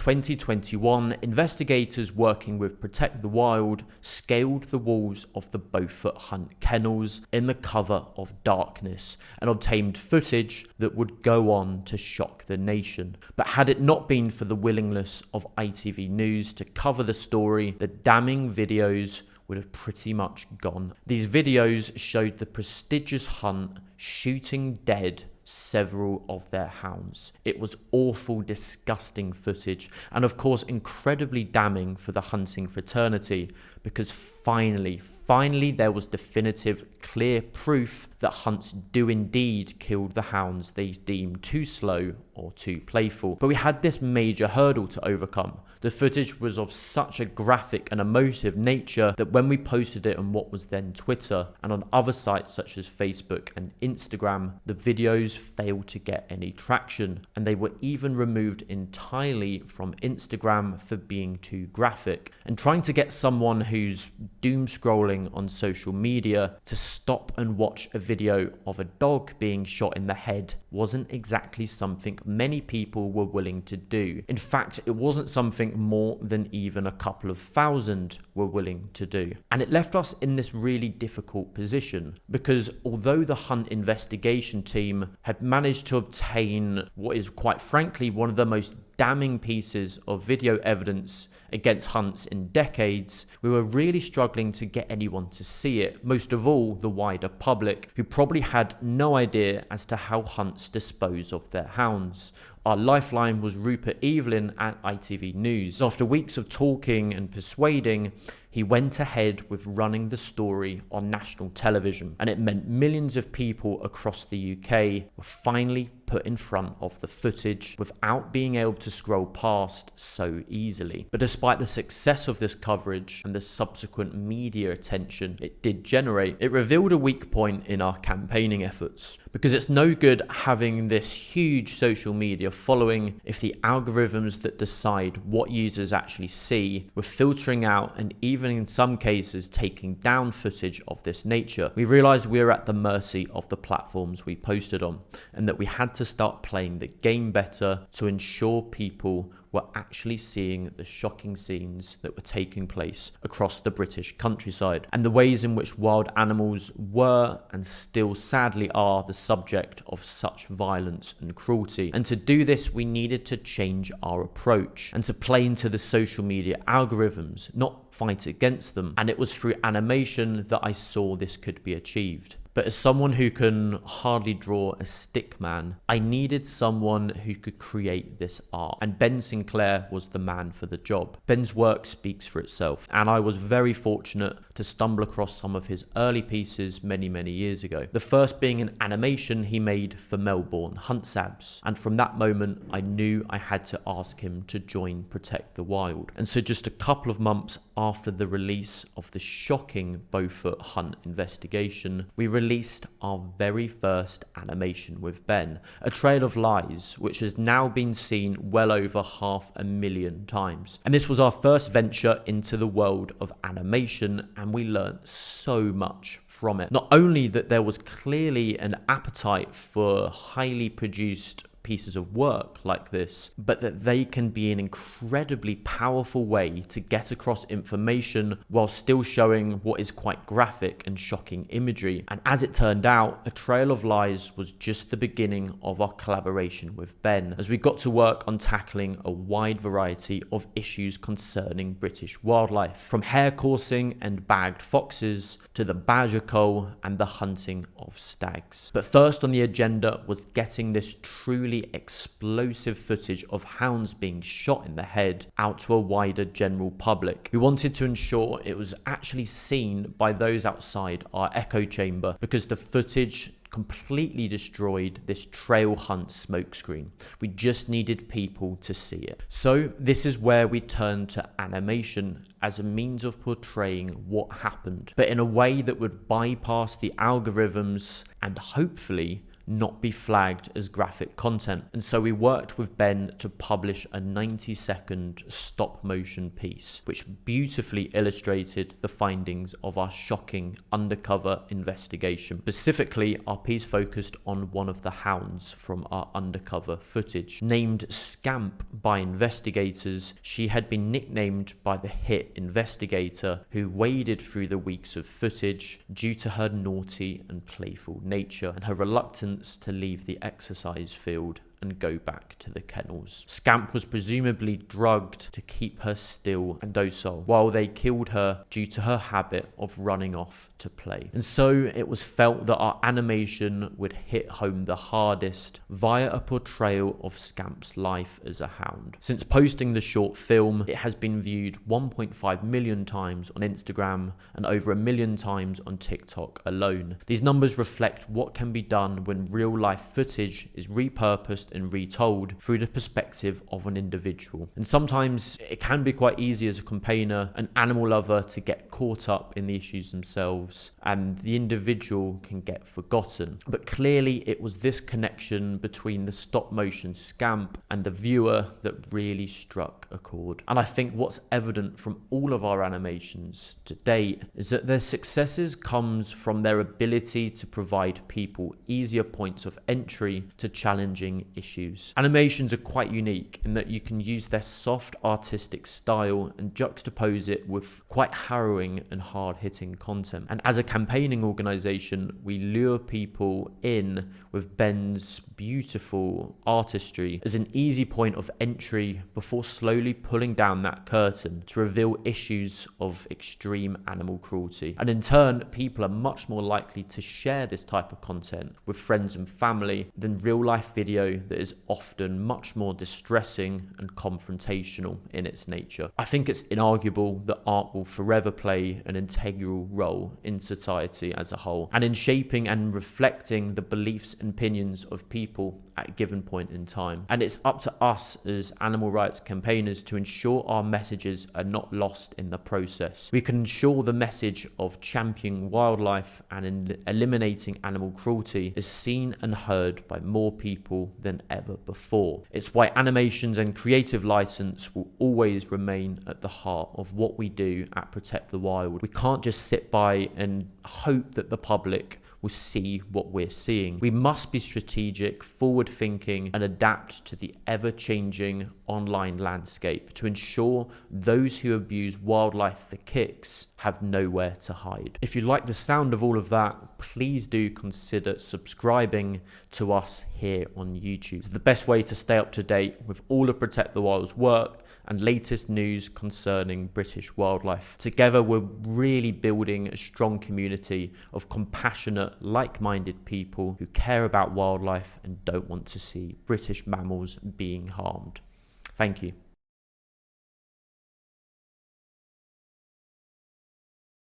2021, investigators working with Protect the Wild scaled the walls of the Beaufort Hunt kennels in the cover of darkness and obtained footage that would go on to shock the nation. But had it not been for the willingness of ITV News to cover the story, the damning videos would have pretty much gone. These videos showed the prestigious hunt shooting dead several of their hounds. It was awful, disgusting footage, and of course incredibly damning for the hunting fraternity, because finally there was definitive, clear proof that hunts do indeed kill the hounds they deemed too slow or too playful. But we had this major hurdle to overcome. The footage was of such a graphic and emotive nature that when we posted it on what was then Twitter and on other sites such as Facebook and Instagram, the videos failed to get any traction, and they were even removed entirely from Instagram for being too graphic. And trying to get someone who's doom scrolling on social media to stop and watch a video of a dog being shot in the head wasn't exactly something many people were willing to do. In fact, it wasn't something more than even a couple of thousand were willing to do. And it left us in this really difficult position, because although the Hunt investigation team had managed to obtain what is quite frankly one of the most damning pieces of video evidence against hunts in decades, we were really struggling to get anyone to see it, most of all the wider public, who probably had no idea as to how hunts dispose of their hounds. Our lifeline was Rupert Evelyn at ITV News. After weeks of talking and persuading, he went ahead with running the story on national television, and it meant millions of people across the UK were finally put in front of the footage without being able to scroll past so easily. But despite the success of this coverage and the subsequent media attention it did generate, it revealed a weak point in our campaigning efforts. Because it's no good having this huge social media following if the algorithms that decide what users actually see were filtering out and even in some cases taking down footage of this nature. We realized we were at the mercy of the platforms we posted on, and that we had to start playing the game better to ensure people were actually seeing the shocking scenes that were taking place across the British countryside, and the ways in which wild animals were and still sadly are the subject of such violence and cruelty. And to do this, we needed to change our approach and to play into the social media algorithms, not fight against them. And it was through animation that I saw this could be achieved. But as someone who can hardly draw a stick man, I needed someone who could create this art. And Ben Sinclair was the man for the job. Ben's work speaks for itself, and I was very fortunate to stumble across some of his early pieces many years ago. The first being an animation he made for Melbourne Hunt Sabs. And from that moment, I knew I had to ask him to join Protect the Wild. And so just a couple of months after the release of the shocking Beaufort Hunt investigation, we released our very first animation with Ben, A Trail of Lies, which has now been seen well over 500,000 times. And this was our first venture into the world of animation, and we learned so much from it. Not only that there was clearly an appetite for highly produced pieces of work like this, but that they can be an incredibly powerful way to get across information while still showing what is quite graphic and shocking imagery. And as it turned out, A Trail of Lies was just the beginning of our collaboration with Ben, as we got to work on tackling a wide variety of issues concerning British wildlife, from hare coursing and bagged foxes to the badger cull and the hunting of stags. But first on the agenda was getting this truly explosive footage of hounds being shot in the head out to a wider general public. We wanted to ensure it was actually seen by those outside our echo chamber, because the footage completely destroyed this trail hunt smokescreen. We just needed people to see it. So this is where we turned to animation as a means of portraying what happened, but in a way that would bypass the algorithms and hopefully not be flagged as graphic content. And so we worked with Ben to publish a 90-second stop motion piece, which beautifully illustrated the findings of our shocking undercover investigation. Specifically, our piece focused on one of the hounds from our undercover footage. Named Scamp by investigators, she had been nicknamed by the hit investigator who waded through the weeks of footage due to her naughty and playful nature and her reluctance to leave the exercise field and go back to the kennels. Scamp was presumably drugged to keep her still and docile, while they killed her due to her habit of running off to play. And so it was felt that our animation would hit home the hardest via a portrayal of Scamp's life as a hound. Since posting the short film, it has been viewed 1.5 million times on Instagram and over 1 million times on TikTok alone. These numbers reflect what can be done when real life footage is repurposed and retold through the perspective of an individual. And sometimes it can be quite easy as a campaigner, an animal lover, to get caught up in the issues themselves, and the individual can get forgotten. But clearly it was this connection between the stop motion Scamp and the viewer that really struck a chord. And I think what's evident from all of our animations to date is that their successes comes from their ability to provide people easier points of entry to challenging issues. Animations are quite unique in that you can use their soft artistic style and juxtapose it with quite harrowing and hard-hitting content. And as a campaigning organization, we lure people in with Ben's beautiful artistry as an easy point of entry before slowly pulling down that curtain to reveal issues of extreme animal cruelty. And in turn, people are much more likely to share this type of content with friends and family than real-life video that is often much more distressing and confrontational in its nature. I think it's inarguable that art will forever play an integral role in society as a whole, and in shaping and reflecting the beliefs and opinions of people at a given point in time. And it's up to us as animal rights campaigners to ensure our messages are not lost in the process. We can ensure the message of championing wildlife and eliminating animal cruelty is seen and heard by more people than ever before. It's why animations and creative license will always remain at the heart of what we do at Protect the Wild. We can't just sit by and hope that the public will see what we're seeing. We must be strategic, forward-thinking, and adapt to the ever-changing online landscape to ensure those who abuse wildlife for kicks have nowhere to hide. If you like the sound of all of that, please do consider subscribing to us here on YouTube. It's the best way to stay up to date with all of Protect the Wild's work and latest news concerning British wildlife. Together, we're really building a strong community of compassionate, like-minded people who care about wildlife and don't want to see British mammals being harmed. Thank you.